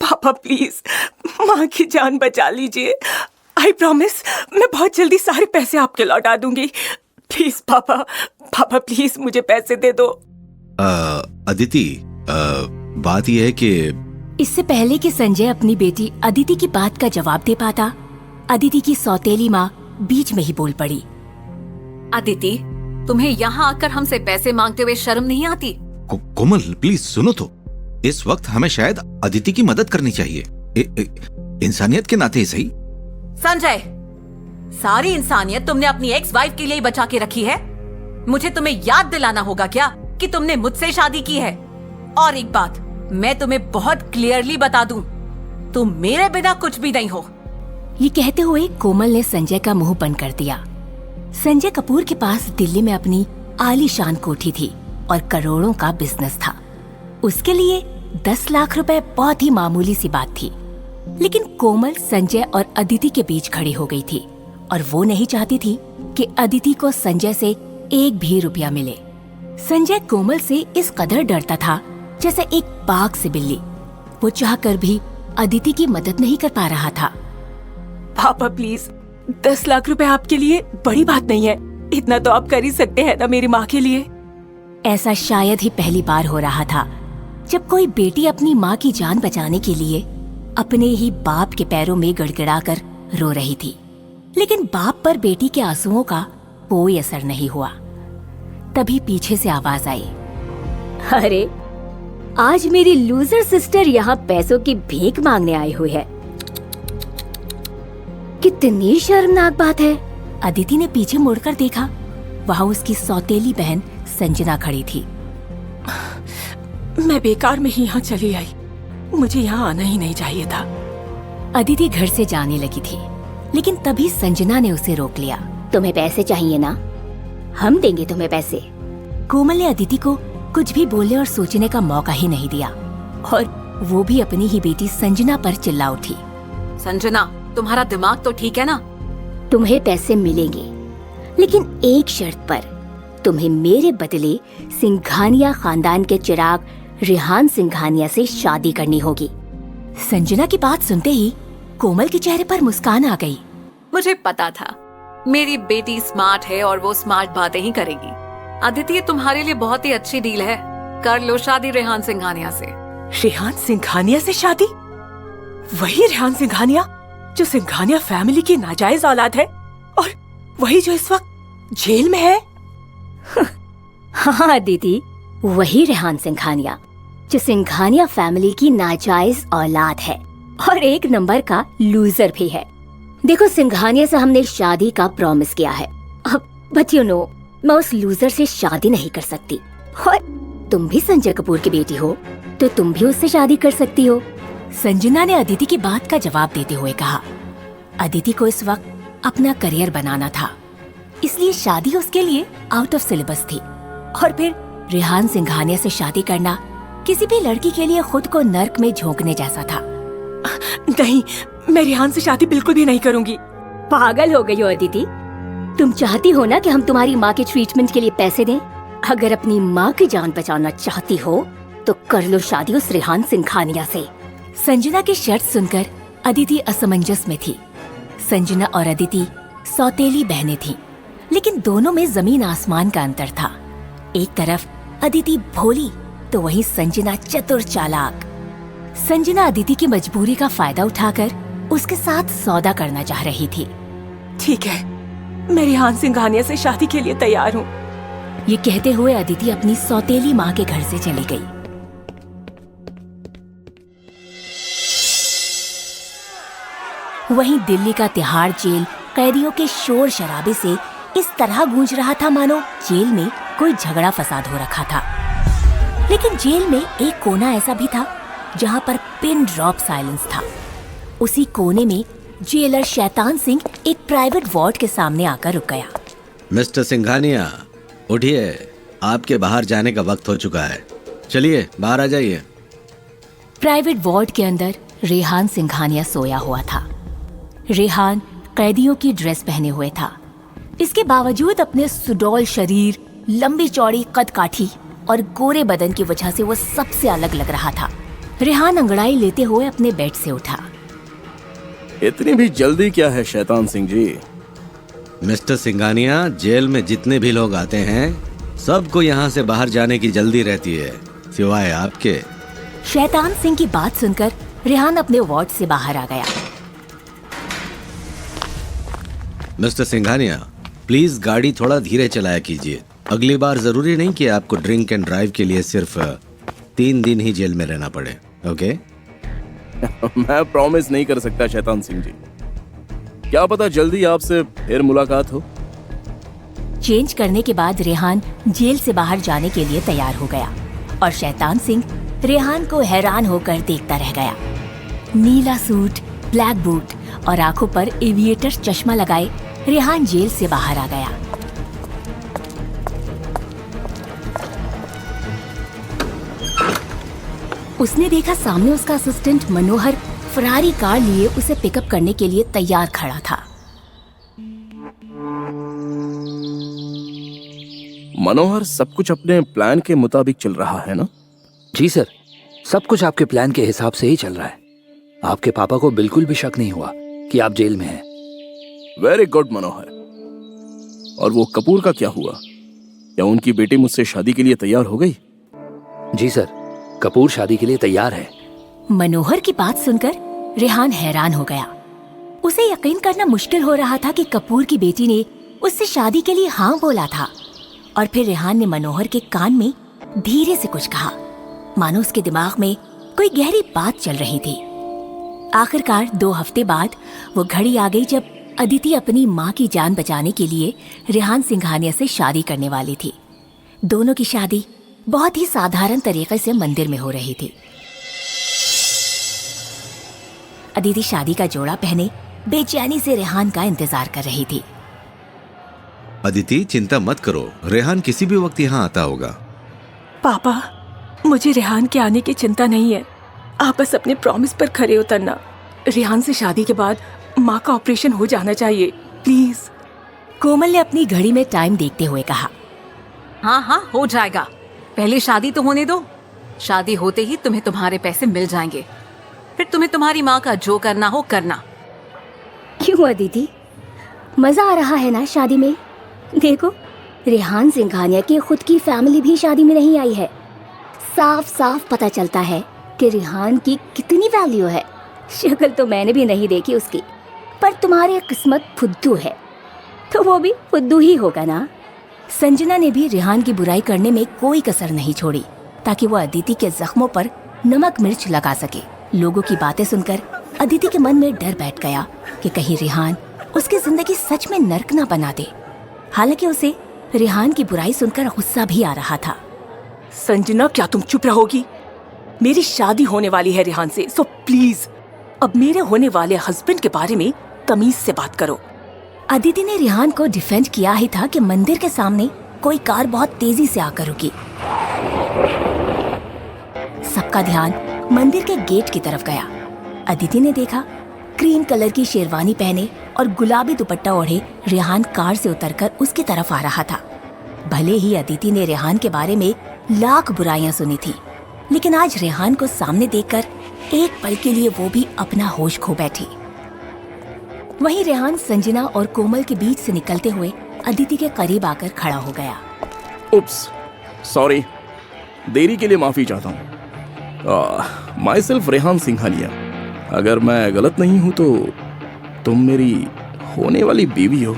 पापा प्लीज माँ की जान बचा लीजिए। आई प्रॉमिस मैं बहुत जल्दी सारे पैसे आपके लौटा दूंगी। प्लीज पापा, पापा प्लीज मुझे पैसे दे दो। अदिति, बात यह है कि इससे पहले कि संजय अपनी बेटी अदिति की बात का जवाब दे पाता, अदिति की सौतेली माँ बीच में ही बोल पड़ी। अदिति, तुम्हें यहाँ आकर हमसे पैसे मांगते हुए शर्म नहीं आती? कोमल प्लीज सुनो तो। इस वक्त हमें शायद अदिति की मदद करनी चाहिए, इंसानियत के नाते ही सही। संजय, सारी इंसानियत तुमने अपनी एक्स वाइफ के लिए ही बचा के रखी है। मुझे तुम्हें याद दिलाना होगा क्या कि तुमने मुझसे शादी की है? और एक बात मैं तुम्हें बहुत क्लियरली बता दूं, तुम मेरे बिना कुछ भी नहीं हो। ये कहते हुए कोमल ने संजय का मुंह बंद कर दिया। संजय कपूर के पास दिल्ली में अपनी आलीशान कोठी थी और करोड़ों का बिजनेस था। उसके लिए 10 लाख रुपए बहुत ही मामूली सी बात थी। लेकिन कोमल संजय और अदिति के बीच खड़ी हो गई थी और वो नहीं चाहती थी कि अदिति को संजय से एक भी रुपया मिले। संजय कोमल से इस कदर डरता था जैसे एक बाघ से बिल्ली। वो चाहकर भी अदिति की मदद नहीं कर पा रहा था। पापा प्लीज 10 लाख रुपए आपके लिए बड़ी बात नहीं है, इतना तो आप कर ही सकते हैं ना मेरी माँ के लिए। ऐसा शायद ही पहली बार हो रहा था जब कोई बेटी अपनी माँ की जान बचाने के लिए अपने ही बाप के पैरों में गड़गड़ाकर रो रही थी। लेकिन बाप पर बेटी के आंसुओं का कोई असर नहीं हुआ। तभी पीछे से आवाज आई, अरे आज मेरी लूजर सिस्टर यहाँ पैसों की भीख मांगने आई हुई है। कितनी शर्मनाक बात है। अदिति ने पीछे मुड़कर देखा। वहाँ उसकी सौतेली बहन संजना खड़ी थी। मैं बेकार में ही यहाँ चली आई, मुझे यहाँ आना ही नहीं चाहिए था। अदिति घर से जाने लगी थी, लेकिन तभी संजना ने उसे रोक लिया। तुम्हें पैसे चाहिए ना? हम देंगे तुम्हें पैसे। कोमल ने अदिति को कुछ भी बोलने और सोचने का मौका ही नहीं दिया और वो भी अपनी ही बेटी संजना पर चिल्ला उठी। संजना, तुम्हारा दिमाग तो ठीक है ना? तुम्हें पैसे मिलेंगे, लेकिन एक शर्त पर। तुम्हें मेरे बदले सिंघानिया खानदान के चिराग रेहान सिंघानिया से शादी करनी होगी। संजना की बात सुनते ही कोमल के चेहरे पर मुस्कान आ गई। मुझे पता था मेरी बेटी स्मार्ट है और वो स्मार्ट बातें ही करेगी। अदिति, ये तुम्हारे लिए बहुत ही अच्छी डील है। कर लो शादी रेहान सिंघानिया से। रेहान सिंघानिया से शादी? वही रेहान सिंघानिया जो सिंघानिया फैमिली की नाजायज औलाद है और वही जो इस वक्त जेल में है। हाँ दीदी, वही रेहान सिंघानिया जो सिंघानिया फैमिली की नाजायज औलाद है और एक नंबर का लूजर भी है। देखो, सिंघानिया से हमने शादी का प्रॉमिस किया है, बट यू नो मैं उस लूजर से शादी नहीं कर सकती। और तुम भी संजय कपूर की बेटी हो तो तुम भी उससे शादी कर सकती हो। संजना ने अदिति की बात का जवाब देते हुए कहा। अदिति को इस वक्त अपना करियर बनाना था, इसलिए शादी उसके लिए आउट ऑफ सिलेबस थी। और फिर रेहान सिंघानिया से शादी करना किसी भी लड़की के लिए खुद को नर्क में झोंकने जैसा था। नहीं, मैं रेहान से शादी बिल्कुल भी नहीं करूंगी। पागल हो गई हो अदिति? तुम चाहती हो ना कि हम तुम्हारी माँ के ट्रीटमेंट के लिए पैसे दें? अगर अपनी माँ की जान बचाना चाहती हो तो कर लो शादी उस रेहान सिंघानिया से। संजना की शर्त सुनकर अदिति असमंजस में थी। संजना और अदिति सौतेली बहनें थीं, लेकिन दोनों में जमीन आसमान का अंतर था। एक तरफ अदिति भोली तो वहीं संजना चतुर चालाक। संजना अदिति की मजबूरी का फायदा उठाकर उसके साथ सौदा करना चाह रही थी। ठीक है, मैं रेहान सिंघानिया से शादी के लिए तैयार हूँ। ये कहते हुए अदिति अपनी सौतेली माँ के घर से चली गई। वहीं दिल्ली का तिहाड़ जेल कैदियों के शोर शराबे से इस तरह गूंज रहा था मानो जेल में कोई झगड़ा फसाद हो रखा था। लेकिन जेल में एक कोना ऐसा भी था जहाँ पर पिन ड्रॉप साइलेंस था। उसी कोने में जेलर शैतान सिंह एक प्राइवेट वार्ड के सामने आकर रुक गया। मिस्टर सिंघानिया, उठिए, आपके बाहर जाने का वक्त हो चुका है। चलिए बाहर आ जाइए। प्राइवेट वार्ड के अंदर रेहान सिंघानिया सोया हुआ था। रेहान कैदियों की ड्रेस पहने हुए था। इसके बावजूद अपने सुडौल शरीर, लंबी चौड़ी कद काठी और गोरे बदन की वजह से वो सबसे अलग लग रहा था। रेहान अंगड़ाई लेते हुए अपने बेड से उठा। इतनी भी जल्दी क्या है शैतान सिंह जी? मिस्टर सिंघानिया, जेल में जितने भी लोग आते हैं सबको यहाँ से बाहर जाने की जल्दी रहती है, सिवाय आपके। शैतान सिंह की बात सुनकर रेहान अपने वार्ड से बाहर आ गया। मिस्टर सिंघानिया, प्लीज गाड़ी थोड़ा धीरे चलाया कीजिए। अगली बार जरूरी नहीं कि आपको ड्रिंक एंड ड्राइव के लिए सिर्फ 3 दिन ही जेल में रहना पड़े, ओके? मैं प्रॉमिस नहीं कर सकता शैतान सिंह जी। क्या पता जल्दी आपसे फिर मुलाकात हो। चेंज करने के बाद रेहान जेल से बाहर जाने के लिए तैयार हो गया और शैतान सिंह रेहान को हैरान होकर देखता रह गया। नीला सूट, ब्लैक बूट और आंखों पर एविएटर चश्मा लगाए रेहान जेल से बाहर आ गया। उसने देखा सामने उसका असिस्टेंट मनोहर फरारी कार लिए उसे पिकअप करने के लिए तैयार खड़ा था। मनोहर, सब कुछ अपने प्लान के मुताबिक चल रहा है ना? जी सर, सब कुछ आपके प्लान के हिसाब से ही चल रहा है। आपके पापा को बिल्कुल भी शक नहीं हुआ कि आप जेल में हैं। वेरी गुड मनोहर। और वो कपूर का क्या हुआ? क्या उनकी बेटी मुझसे शादी के लिए तैयार हो गई? जी सर, कपूर शादी के लिए तैयार है। मनोहर की बात सुनकर रेहान हैरान हो गया। उसे यकीन करना मुश्किल हो रहा था कि कपूर की बेटी ने उससे शादी के लिए हाँ बोला था। और फिर रेहान ने मनोहर के कान में धीरे से कुछ कहा, मानो उसके दिमाग में कोई गहरी बात चल रही थी। आखिरकार 2 हफ्ते बाद वो घड़ी आ गई जब अदिति अपनी माँ की जान बचाने के लिए रेहान सिंघानिया से शादी करने वाली थी। दोनों की शादी बहुत ही साधारण तरीके से मंदिर में हो रही थी। अदिति शादी का जोड़ा पहने बेचैनी से रेहान का इंतजार कर रही थी। अदिति, चिंता मत करो, रेहान किसी भी वक्त यहाँ आता होगा। पापा, मुझे रेहान के आने की चिंता नहीं है। आप बस अपने प्रॉमिस पर खरे उतरना। रेहान से शादी के बाद माँ का ऑपरेशन हो जाना चाहिए, प्लीज। कोमल ने अपनी घड़ी में टाइम देखते हुए कहा। हाँ हाँ, हो जाएगा। पहले शादी तो होने दो। शादी होते ही तुम्हें तुम्हारे पैसे मिल जाएंगे। फिर तुम्हें तुम्हारी माँ का जो करना हो करना। क्यों अदिति, मजा आ रहा है ना शादी में? देखो, रेहान सिंघानिया की खुद की फैमिली भी शादी में नहीं आई है। साफ साफ पता चलता है कि रेहान की कितनी वैल्यू है। शक्ल तो मैंने भी नहीं देखी उसकी, पर तुम्हारी किस्मत फुद्दू है, तो वो भी फुद्दू ही होगा ना। संजना ने भी रेहान की बुराई करने में कोई कसर नहीं छोड़ी ताकि वो अदिति के जख्मों पर नमक मिर्च लगा सके। लोगों की बातें सुनकर अदिति के मन में डर बैठ गया कि कहीं रेहान उसकी जिंदगी सच में नर्क ना बना दे। हालांकि उसे रेहान की बुराई सुनकर गुस्सा भी आ रहा था। संजना, क्या तुम चुप रहोगी? मेरी शादी होने वाली है रेहान से, सो प्लीज अब मेरे होने वाले हस्बैंड के बारे में तमीज से बात करो। अदिति ने रेहान को डिफेंड किया ही था कि मंदिर के सामने कोई कार बहुत तेजी से आकर रुकी। सबका ध्यान मंदिर के गेट की तरफ गया। अदिति ने देखा क्रीम कलर की शेरवानी पहने और गुलाबी दुपट्टा ओढ़े रेहान कार से उतरकर उसकी तरफ आ रहा था। भले ही अदिति ने रेहान के बारे में लाख बुराइयां सुनी थी, लेकिन आज रेहान को सामने देखकर एक पल के लिए वो भी अपना होश खो बैठी। वहीं रेहान संजना और कोमल के बीच से निकलते हुए अदिति के करीब आकर खड़ा हो गया। उप्स, सॉरी, देरी के लिए माफी चाहता हूँ। My self Rehan Singhania. अगर मैं गलत नहीं हूँ तो तुम मेरी होने वाली बीवी हो।